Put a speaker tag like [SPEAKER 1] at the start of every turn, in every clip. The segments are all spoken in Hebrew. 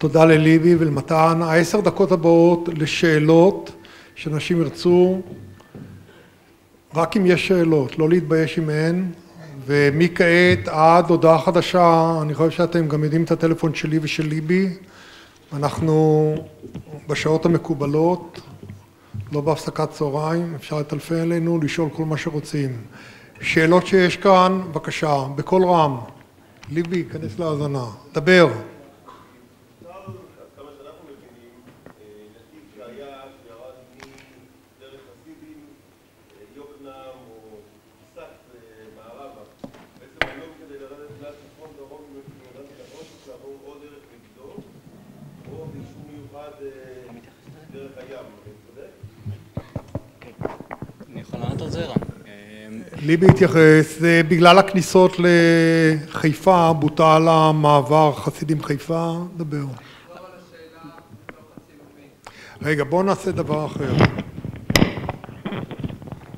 [SPEAKER 1] תודה לליבי ולמתן. 10 דקות הבאות לשאלות שאנשים ירצו, רק אם יש שאלות, לא להתבייש אם אין. ומכעת עד הודעה חדשה, אני חושב שאתם גם יודעים את הטלפון שלי ושל ליבי. אנחנו בשעות המקובלות, לא בהפסקת צהריים, אפשר לטלפן אלינו, לשאול כל מה שרוצים. שאלות שיש כאן, בבקשה, בכל רם. ליבי, כנס להאזנה. דבר. ליבי התייחס, בגלל הכניסות לחיפה, בוטל המעבר חסידים חיפה, דבר. רגע, בואו נעשה דבר אחר.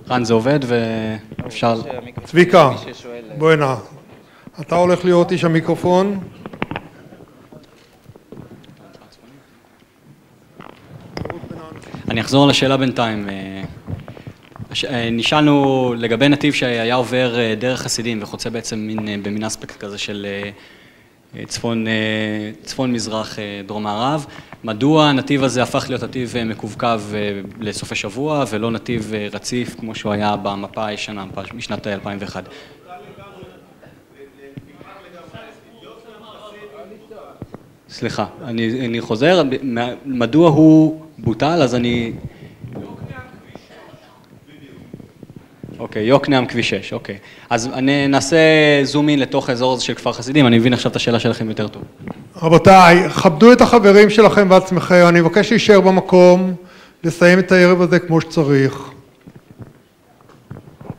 [SPEAKER 2] רן, זה עובד ואפשר...
[SPEAKER 1] צביקה, בואי נע. אתה הולך להיות איש המיקרופון.
[SPEAKER 2] אני אחזור לשאלה בינתיים. נשאלנו לגבי נתיב שהיה עובר דרך חסידים וחוצה בעצם במין אספקט כזה של צפון מזרח דרום מערב. מדוע הנתיב הזה הפך להיות נתיב מקווקו לסוף השבוע ולא נתיב רציף כמו שהוא היה במפה הישנה משנת 2001? סליחה, אני חוזר, מדוע הוא בוטל, אז אני... אוקיי, יוקנעם כביש 6, אוקיי. אז נעשה זום אין לתוך האזור הזה של כפר חסידים, אני מבין עכשיו את השאלה שלכם יותר טוב.
[SPEAKER 1] רבותיי, כבדו את החברים שלכם ועצמכם, אני מבקש להישאר במקום, לסיים את הערב הזה כמו שצריך.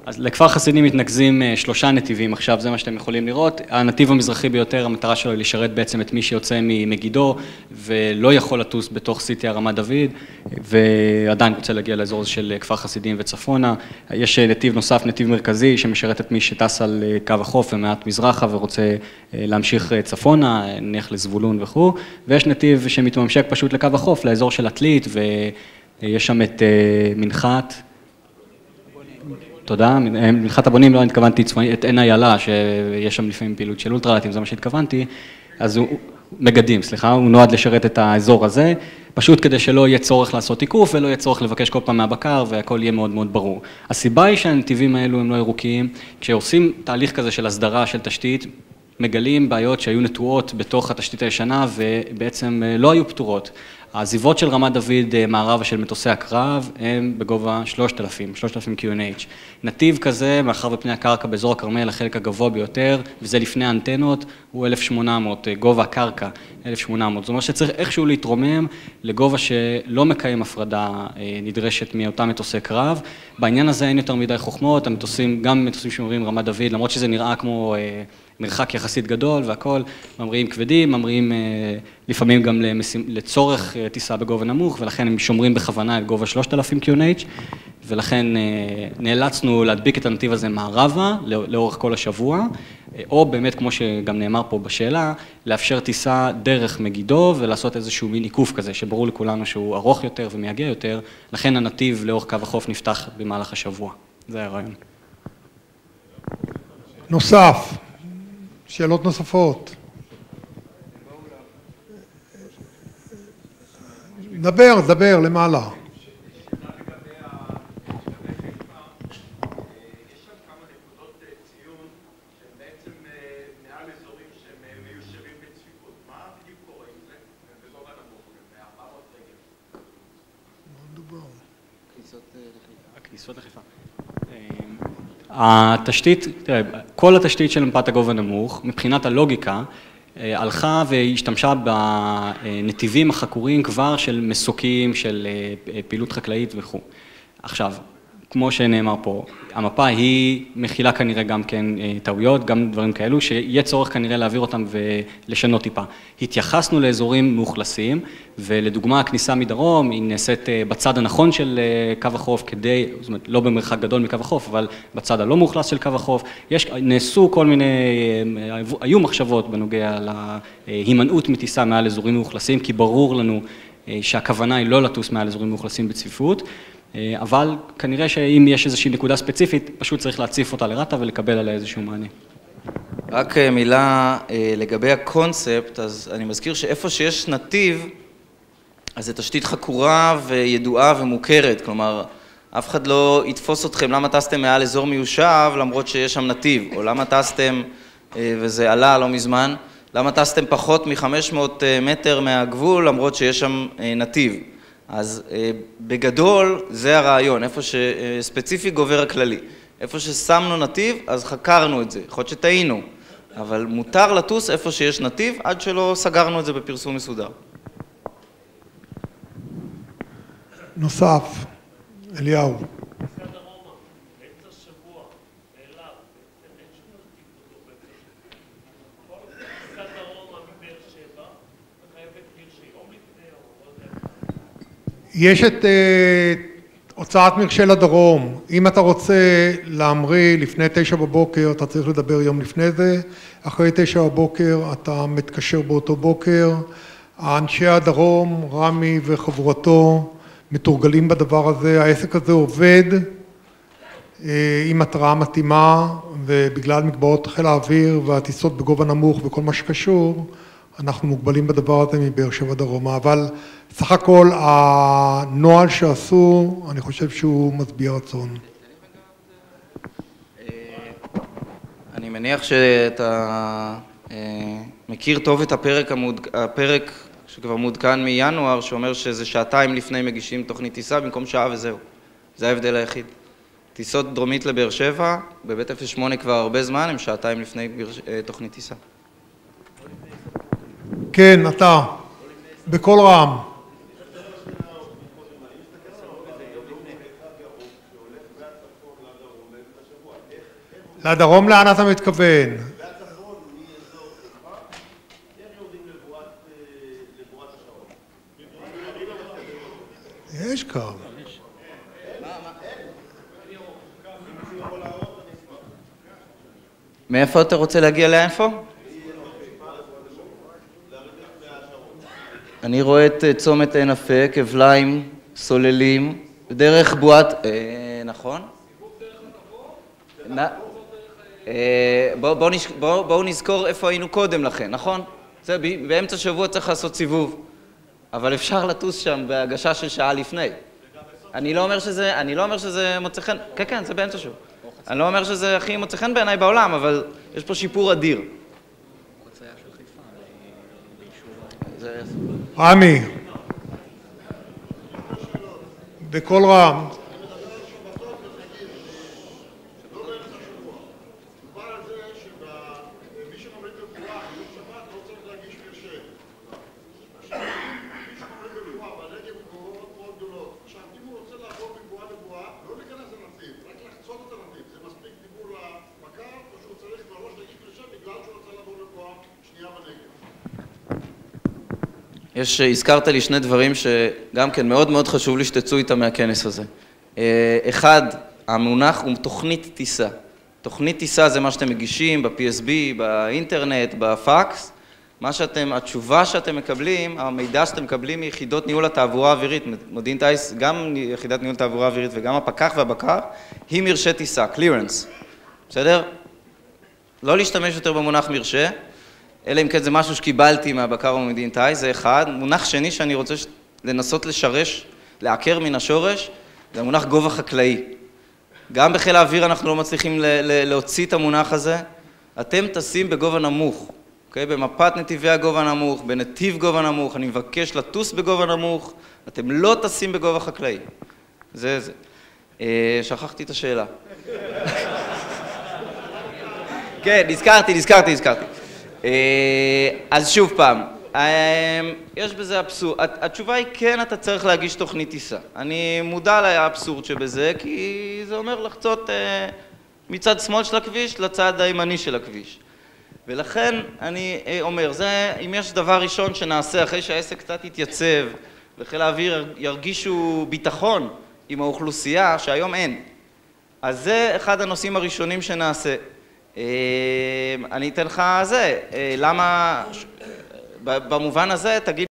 [SPEAKER 2] אז לכפר חסידים מתנקזים 3 נתיבים, עכשיו זה מה שאתם יכולים לראות. הנתיב המזרחי ביותר, המטרה שלו היא לשרת בעצם את מי שיוצא ממגידו, ולא יכול לטוס בתוך סיטי הרמת דוד, ועדיין רוצה להגיע לאזור הזה של כפר חסידים וצפונה. יש נתיב נוסף, נתיב מרכזי, שמשרת את מי שטס על קו החוף ומעט מזרחה, ורוצה להמשיך צפונה, נניח לזבולון וכו'. ויש נתיב שמתממשק פשוט לקו החוף, לאזור של עתלית, ויש שם את מנחת, תודה, מנחת הבונים, לא התכוונתי את עין איילה, שיש שם לפעמים פעילות של אולטרלייטים, זה מה שהתכוונתי, אז הוא מגדים, סליחה, הוא נועד לשרת את האזור הזה, פשוט כדי שלא יהיה צורך לעשות תיקוף, ולא יהיה צורך לבקש כל פעם מהבקר, והכל יהיה מאוד מאוד ברור. הסיבה היא שהנתיבים האלו הם לא ירוקים, כשעושים תהליך כזה של הסדרה של תשתית, מגלים בעיות שהיו נטועות בתוך התשתית הישנה, ובעצם לא היו פתורות. העזיבות של רמת דוד מערבה של מטוסי הקרב הם בגובה 3,000 QNH. נתיב כזה, מאחר ופני הקרקע באזור הכרמל, החלק הגבוה ביותר, וזה לפני האנטנות, הוא 1,800, גובה הקרקע 1,800. זאת אומרת שצריך איכשהו להתרומם לגובה שלא מקיים הפרדה נדרשת מאותם מטוסי קרב. בעניין הזה אין יותר מדי חוכמות, המטוסים, גם מטוסים שממריאים רמת דוד, למרות שזה נראה כמו מרחק יחסית גדול והכל, ממריאים כבדים, ממריאים לפעמים גם לצורך טיסה בגובה נמוך, ולכן הם שומרים בכוונה את גובה 3,000 QNH, ולכן נאלצנו להדביק את הנתיב הזה מערבה לאורך כל השבוע, או באמת, כמו שגם נאמר פה בשאלה, לאפשר טיסה דרך מגידו ולעשות איזשהו מין עיקוף כזה, שברור לכולנו שהוא ארוך יותר ומייגע יותר, לכן הנתיב לאורך קו החוף נפתח במהלך השבוע. זה הרעיון.
[SPEAKER 1] נוסף. שאלות נוספות. דבר, למעלה.
[SPEAKER 2] הכניסות לחיפה. התשתית, תראה, כל התשתית של מפת הגובה נמוך, מבחינת הלוגיקה, הלכה והשתמשה בנתיבים החקוריים כבר של מסוקים, של פעילות חקלאית וכו'. עכשיו, כמו שנאמר פה, המפה היא מכילה כנראה גם כן טעויות, גם דברים כאלו, שיהיה צורך כנראה להעביר אותם ולשנות טיפה. התייחסנו לאזורים מאוכלסים, ולדוגמה הכניסה מדרום, היא נעשית בצד הנכון של קו החוף, כדי, זאת אומרת, לא במרחק גדול מקו החוף, אבל בצד הלא מאוכלס של קו החוף. נעשו כל מיני, היו מחשבות בנוגע להימנעות מטיסה מעל אזורים מאוכלסים, כי ברור לנו שהכוונה היא לא לטוס מעל אזורים מאוכלסים בצפיפות, אבל כנראה שאם יש איזושהי נקודה ספציפית, פשוט צריך להציף אותה לרטה ולקבל עליה איזשהו מענה.
[SPEAKER 3] רק מילה לגבי הקונספט, אז אני מזכיר שאיפה שיש נתיב, אז זה תשתית חקורה וידועה ומוכרת, כלומר, אף אחד לא יתפוס אתכם למה טסתם מעל אזור מיושב למרות שיש שם נתיב, או למה טסתם, וזה עלה לא מזמן, למה טסתם פחות מ-500 מטר מהגבול למרות שיש שם נתיב. אז בגדול זה הרעיון, איפה שספציפי גובר הכללי. איפה ששמנו נתיב, אז חקרנו את זה, יכול להיות שטעינו, אבל מותר לטוס איפה שיש נתיב עד שלא סגרנו את זה בפרסום מסודר.
[SPEAKER 1] נוסף, אליהו. יש את הוצאת מרשה לדרום. אם אתה רוצה להמריא לפני 9 בבוקר, אתה צריך לדבר יום לפני זה. אחרי 9 בבוקר אתה מתקשר באותו בוקר. האנשי הדרום, רמי וחבורתו, מתורגלים בדבר הזה. העסק הזה עובד עם התראה מתאימה, ובגלל מגבעות חיל האוויר והטיסות בגובה נמוך וכל מה שקשור, אנחנו מוגבלים בדבר הזה מבאר שבע דרומה, אבל סך הכל הנוהל שעשו, אני חושב שהוא משביע רצון.
[SPEAKER 3] אני מניח שאתה מכיר טוב את הפרק שכבר מעודכן מינואר, שאומר שזה שעתיים לפני מגישים תוכנית טיסה במקום שעה וזהו. זה ההבדל היחיד. טיסות דרומית לבאר שבע, בבית 08 כבר הרבה זמן, הם שעתיים לפני תוכנית טיסה.
[SPEAKER 1] כן, אתה, בכל רם. לדרום לאן אתה מתכוון? יש קו.
[SPEAKER 3] מאיפה אתה רוצה להגיע לאיפה? אני רואה את צומת עין אפק, אבליים, סוללים, דרך בועת, נכון? בואו נזכור איפה היינו קודם לכן, נכון? זה באמצע שבוע צריך לעשות סיבוב, אבל אפשר לטוס שם בהגשה של שעה לפני. אני לא אומר שזה מוצא חן, כן, זה באמצע שבוע. אני לא אומר שזה הכי מוצא חן בעיניי בעולם, אבל יש פה שיפור אדיר.
[SPEAKER 1] רמי, בכל רם.
[SPEAKER 3] הזכרת לי שני דברים שגם כן מאוד מאוד חשוב לי שתצאו איתם מהכנס הזה. אחד, המונח הוא תוכנית טיסה. תוכנית טיסה זה מה שאתם מגישים ב-PSB, באינטרנט, בפקס. התשובה שאתם מקבלים, המידע שאתם מקבלים מיחידות ניהול התעבורה האווירית, מודיעין טיס, גם יחידת ניהול התעבורה האווירית וגם הפקח והבקר, היא מרשה טיסה, clearance. בסדר? לא להשתמש יותר במונח מרשה, אלא אם כן זה משהו שקיבלתי מהבקר ומודיעין טיס, זה אחד. מונח שני שאני רוצה לנסות לשרש, לעקר מן השורש, זה המונח גובה חקלאי. גם בחיל האוויר אנחנו לא מצליחים להוציא את המונח הזה. אתם טסים בגובה נמוך, אוקיי? במפת נתיבי הגובה נמוך, בנתיב גובה נמוך, אני מבקש לטוס בגובה נמוך, אתם לא טסים בגובה חקלאי. זה. שכחתי את השאלה. כן, נזכרתי. אז שוב פעם, יש בזה אבסורד. התשובה היא כן, אתה צריך להגיש תוכנית טיסה. אני מודע לאבסורד שבזה, כי זה אומר לחצות מצד שמאל של הכביש לצד הימני של הכביש. ולכן אני אומר, זה אם יש דבר ראשון שנעשה אחרי שהעסק קצת יתייצב, וחיל האוויר ירגישו ביטחון עם האוכלוסייה שהיום אין. אז זה אחד הנושאים הראשונים שנעשה. אני אתן לך זה, למה, במובן הזה תגיד